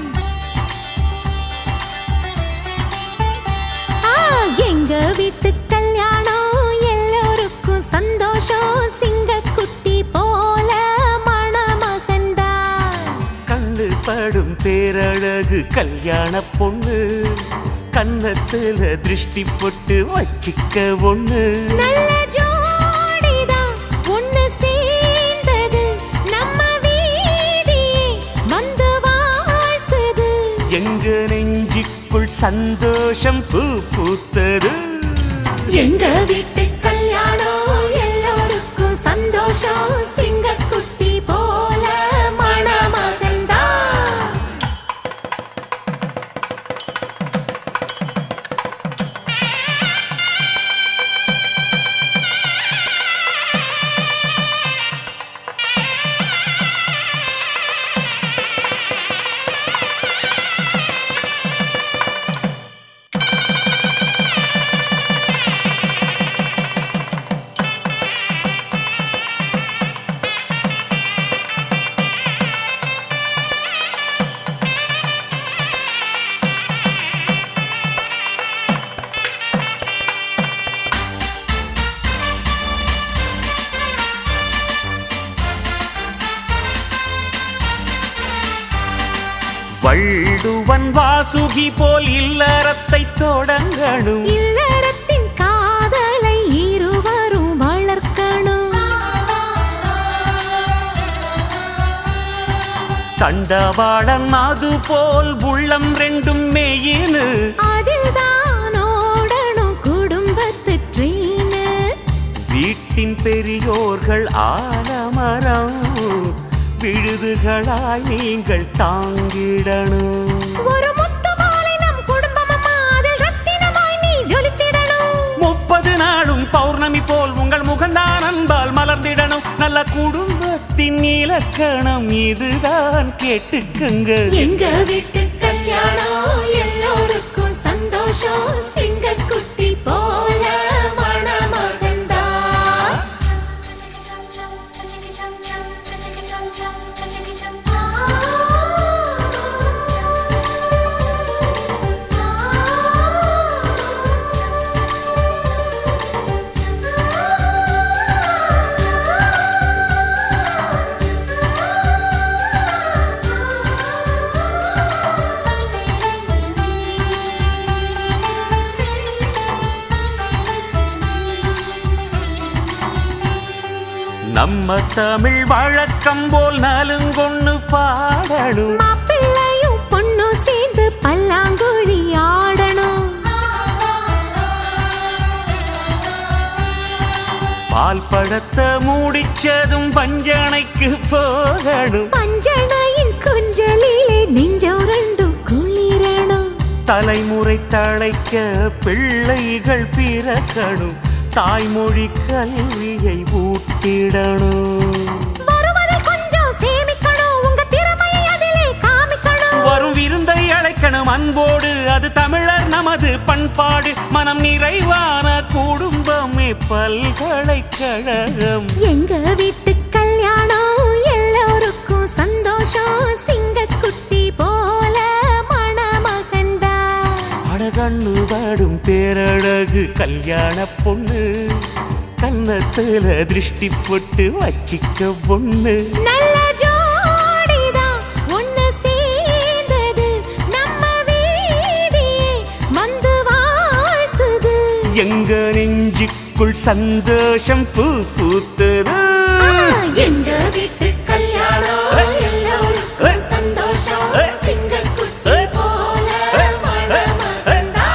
எங்க வீட்டு கல்யாணம் எல்லோருக்கும் சந்தோஷம் சிங்கக்குட்டி போல மணமகன்தான் கண்ணு படும் பேரழகு கல்யாண பொண்ணு கன்னத்துல திருஷ்டி போட்டு வச்சிக்க ஒண்ணு நல்ல ஜோடிதான் ஒண்ணு சேர்ந்தது நம்ம வீதியே வந்து வாழ்த்துது எங்க நெஞ்சுக்குள் சந்தோஷம் பூ பூத்தது எங்க வீட்டு கல்யாணம் எல்லோருக்கும் சந்தோஷம் சிங்கக்குட்டி போல மணமகன்தான் வள்ளுவன் வாசுகி போல் இல்லறத்தை தொடங்கணும் இல்லறத்தின் காதலை இருவரும் வளர்க்கணும் தண்டவாளம் அது போல் உள்ளம் ரெண்டும் மேயினு அதில்தான் ஓடணும் குடும்பத்து ட்ரெயினு வீட்டின் பெரியோர்கள் ஆலமரம் விழுதுகளாய் நீங்கள் தாங்கிடணும் ஒரு முத்து மாலை நம் குடும்பமம்மா அதில் ரத்தினமாய் நீ ஜொலித்திடணும் 30 நாளும் பௌர்ணமி போல் உங்கள் முகந்தான் அன்பால் மலர்ந்திடணும் நல்ல குடும்பத்தின் இலக்கணம் இதுதான் கேட்டுக்குங்க எங்க வீட்டு கல்யாணம் எல்லோருக்கும் சந்தோஷம் சிங்கக்குட்டி போல மணமகன்தான் நம்ம தமிழ் வழக்கம் போல் நலுங்கொன்னு பாடணும் மாப்பிள்ளையும் பொண்ணும் சேர்ந்து பல்லாங்குழி ஆடணும் பால் பழத்தை மூடிச்சதும் பஞ்சனைக்கு போகணும் பஞ்சனையின் குஞ்சலிலே நெஞ்சம் ரெண்டும் குளிரணும் தலைமுறை தழைக்க பிள்ளைகள் பிறக்கணும் தாய்மொழி கல்வியை ஊட்டிடணும். வரும் விருந்தை அழைக்கணும் அன்போடு, அது தமிழர் நமது பண்பாடு. மனம் நிறைவான குடும்பமே பல்கலைக்கழகம். எங்க வீட்டு கல்யாணம் எல்லோருக்கும் சந்தோஷம். சிங்கக்குட்டி போல மணமகன்தா. அழகண்ணு வாடும் பேரழகு கல்யாண பொண்ணு. கன்னத்துல திருஷ்டி போட்டு வச்சிக்க பொண்ணு. நல்ல ஜோடிதான் ஒண்ணு சேர்ந்தது. நம்ம வீதியே வந்து வாழ்த்துது. எங்க நெஞ்சுக்குள் சந்தோஷம் பூ பூத்தது. எங்க வீட்டு கல்யாணம் எல்லோருக்கும் சந்தோஷம். சிங்கக்குட்டி போல மணமகன்தா.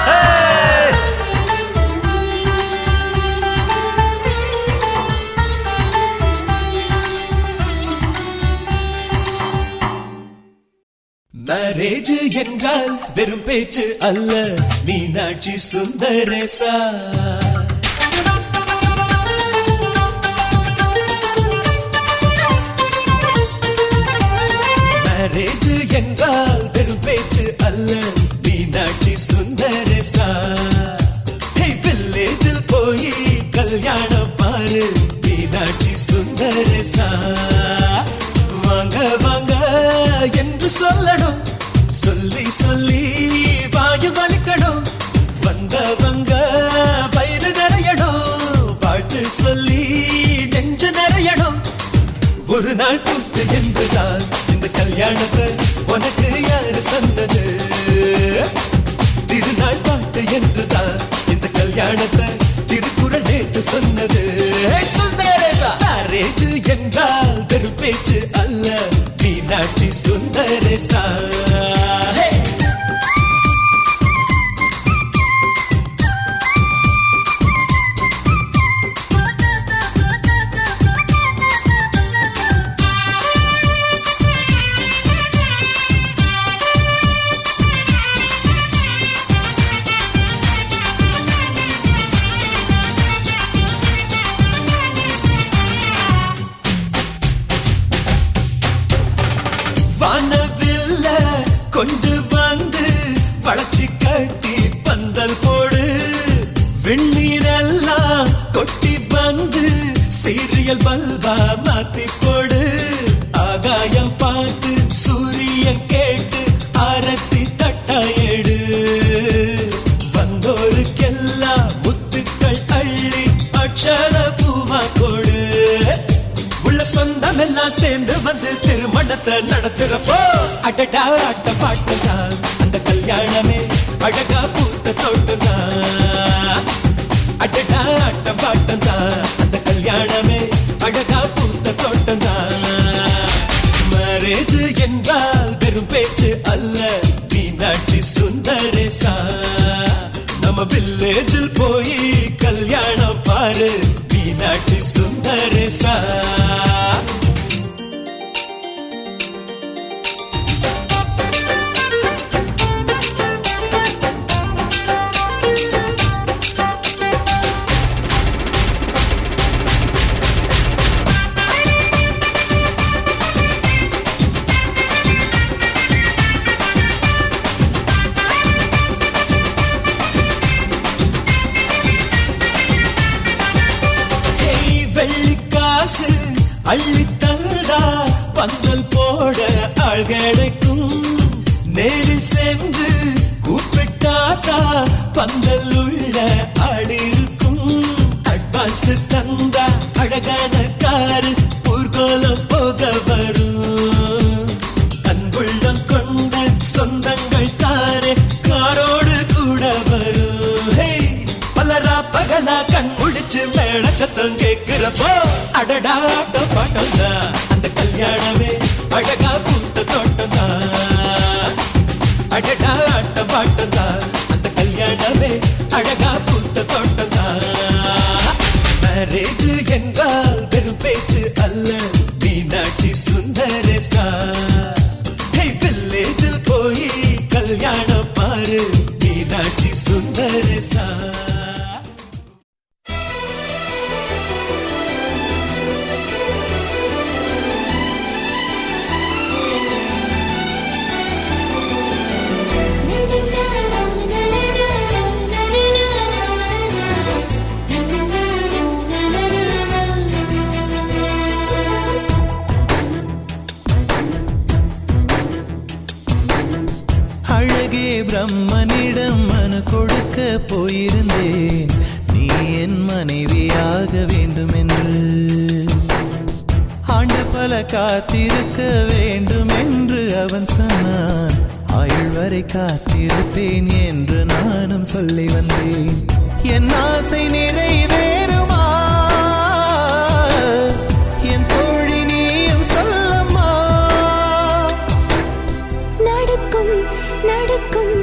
மேரேஜ் என்றால் வெறும் பேச்சு அல்ல, மீனாட்சி சுந்தரேசா. மேரேஜ் என்றால் வெறும் பேச்சு அல்ல, மீனாட்சி சுந்தரேசா. வில்லேஜில் போய் கல்யாணம் பாரு, மீனாட்சி சுந்தரேசா. வாங்க வாங்க என்று சொல்லணும், சொல்லி சொல்லி வாயு வலிக்கணும். வந்தவங்க வயிறு நிறையணும், வாழ்த்து சொல்லி நெஞ்சு நிறையணும். ஒரு நாள் கூத்து என்றுதான் இந்த கல்யாணத்தை உனக்கு யாரு சொன்னது? திருநாள் பாட்டு என்றுதான் இந்த கல்யாணத்தை திருக்குறள் நேற்று சொன்னது. மேரேஜ் என்றால் வெறும் பேச்சு அல்ல, மீனாட்சி சுந்தரேசா. வானவில்ல கொண்டு வந்து வளர்ச்சி கட்டி பந்தல் போடு. வெண்ணீரெல்லாம் கொட்டி வந்து சீரியல் பல்பா மாத்தி போடு. ஆகாயம் பார்த்து சூரியன் கேட்டு ஆரத்தி தட்டாயேடு. வந்தோருக்கெல்லாம் முத்துக்கள் அள்ளி அட்சர பூவா கொடு. உள்ள சொந்தம் எல்லாம் சேர்ந்து வந்து திருமணத்தை நடத்துறப்போ அடடா ஆட்ட பாட்டுதான் அந்த கல்யாணமே அழகா பூத்த தோட்டம்தான். அடடா ஆட்ட பாட்டுதான் அந்த கல்யாணமே அழகா பூத்த தோட்டம்தான். மேரேஜ் என்றால் வெறும் பேச்சு அல்ல, மீனாட்சி சுந்தரேசா. நம்ம வில்லேஜில் போய் கல்யாணம் பாரு, மீனாட்சி சுந்தரேசா. வெள்ளிக்காசு அள்ளி தந்தா பந்தல் போட ஆள் கிடைக்கும். நேரில் சென்று கூப்பிட்டாதா பந்தல் உள்ள ஆள் இருக்கும். அட்வான்ஸ் தந்தா அழகான காரு ஊர்கோலம் போக வரும். அன்புள்ளம் கொண்ட சொந்தங்கள் தானே காரோடு கூட வரும். பலரா பகலா கண் முடிச்சு மேல சத்தம் கேட்கிறப்போ அடடா ஆட்ட பாட்டம்தான் அந்த கல்யாணமே அழகா பூத்த தோட்டம்தான். அடடா ஆட்ட பாட்டம்தான் அந்த கல்யாணமே அழகா பூத்த தோட்டம்தான். மேரேஜ் என்றால் வெறும் பேச்சு அல்ல, மீனாட்சி சுந்தரேசா. வில்லேஜில் போய் கல்யாணம் பாரு, மீனாட்சி சுந்தரேசா. பிரம்மனிடம் மனு கொடுக்க போயிருந்தேன் நீ என் மனைவியாக வேண்டும் என்று ஆண்டு பல காத்திருக்க வேண்டும் என்று அவன் சொன்னான் ஆயுள் வரை காத்திருப்பேன் என்று நானும் சொல்லி வந்தேன் என் ஆசை நிறைவேறுமா என் தோழி நீயும் சொல்லம்மா நடக்கும் நடக்கும்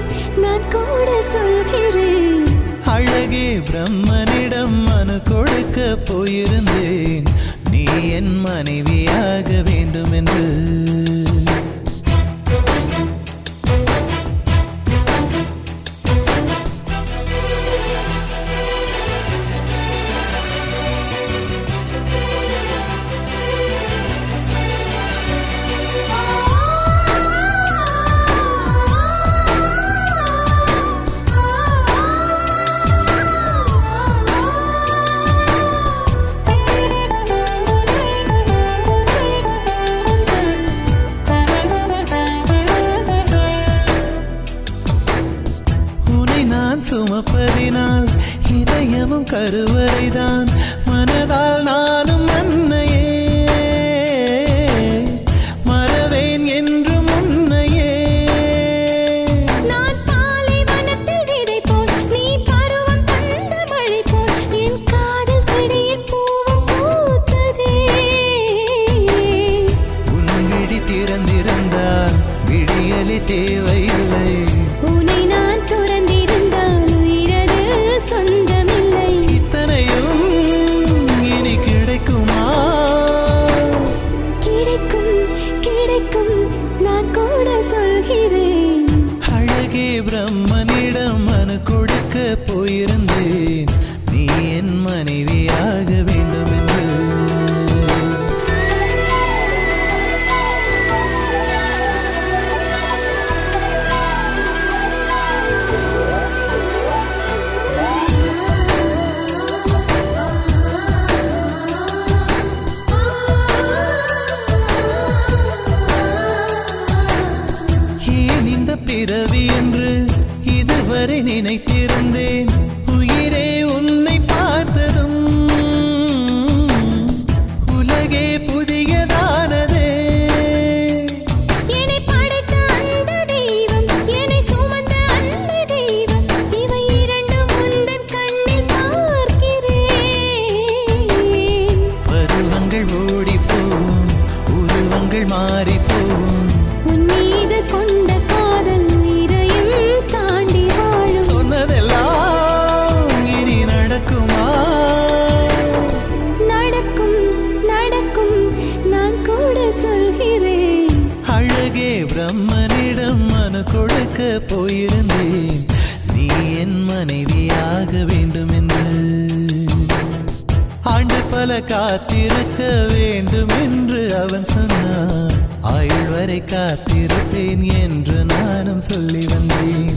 நான் கூட சொல்கிறேன் அழகே பிரம்மனிடம் மனு கொடுக்க போயிருந்தேன் நீ என் மனைவியாக வேண்டும் என்று சுமப்பதினால் இதயமும் கருவறைதான் மனதால் நானும் அன்னையே மறவேன் என்று முன்னையே நான் பாலைவனத்தில் விதை போல் நீ பருவம் தந்த மழை போல் என் காதல் செடியில் பூவும் பூத்ததே உன் விழி திறந்திருந்தால் விடியலி தேவையில்லை உன்னை நான் துறந்திருந்தால் உயிரது சொந்தமில்லை இத்தனையும் இனி கிடைக்குமா கிடைக்கும் கிடைக்கும் நான் கூட சொல்கிறேன் அழகே பிரம்மனிடம் மனு கொடுக்க போயிருந்தேன் நீ என் மனைவியாக வேண்டும் என்று ஏன் இந்த பிறவி என்று இதுவரை நினைத்திருந்தேன் உயிரே உன்னை பார்த்ததும் உலகே புதியதானதே என்னை படைத்த அந்த தெய்வம் என்னை சுமந்த அந்த தெய்வம் இவை இரண்டும் உந்தன் கண்ணில் பார்க்கிறேன் பருவங்கள் ஓடிப்போம் உருவங்கள் மாறிப்போம் உன் மீது கொண்ட காதல் உயிரையும் தாண்டி வாழும் சொன்னதெல்லாம் இனி நடக்குமா நடக்கும் நடக்கும் நான் கூட சொல்கிறேன் அழகே பிரம்மனிடம் மனு கொடுக்க போயிருந்தேன் நீ என் மனைவியாக வேண்டும் என்று ஆண்டு பல காத்திருக்க வேண்டும் என்று அவன் சொன்னான் ஆயுள் வரை காத்திருப்பேன் என்று நானும் சொல்லி வந்தேன்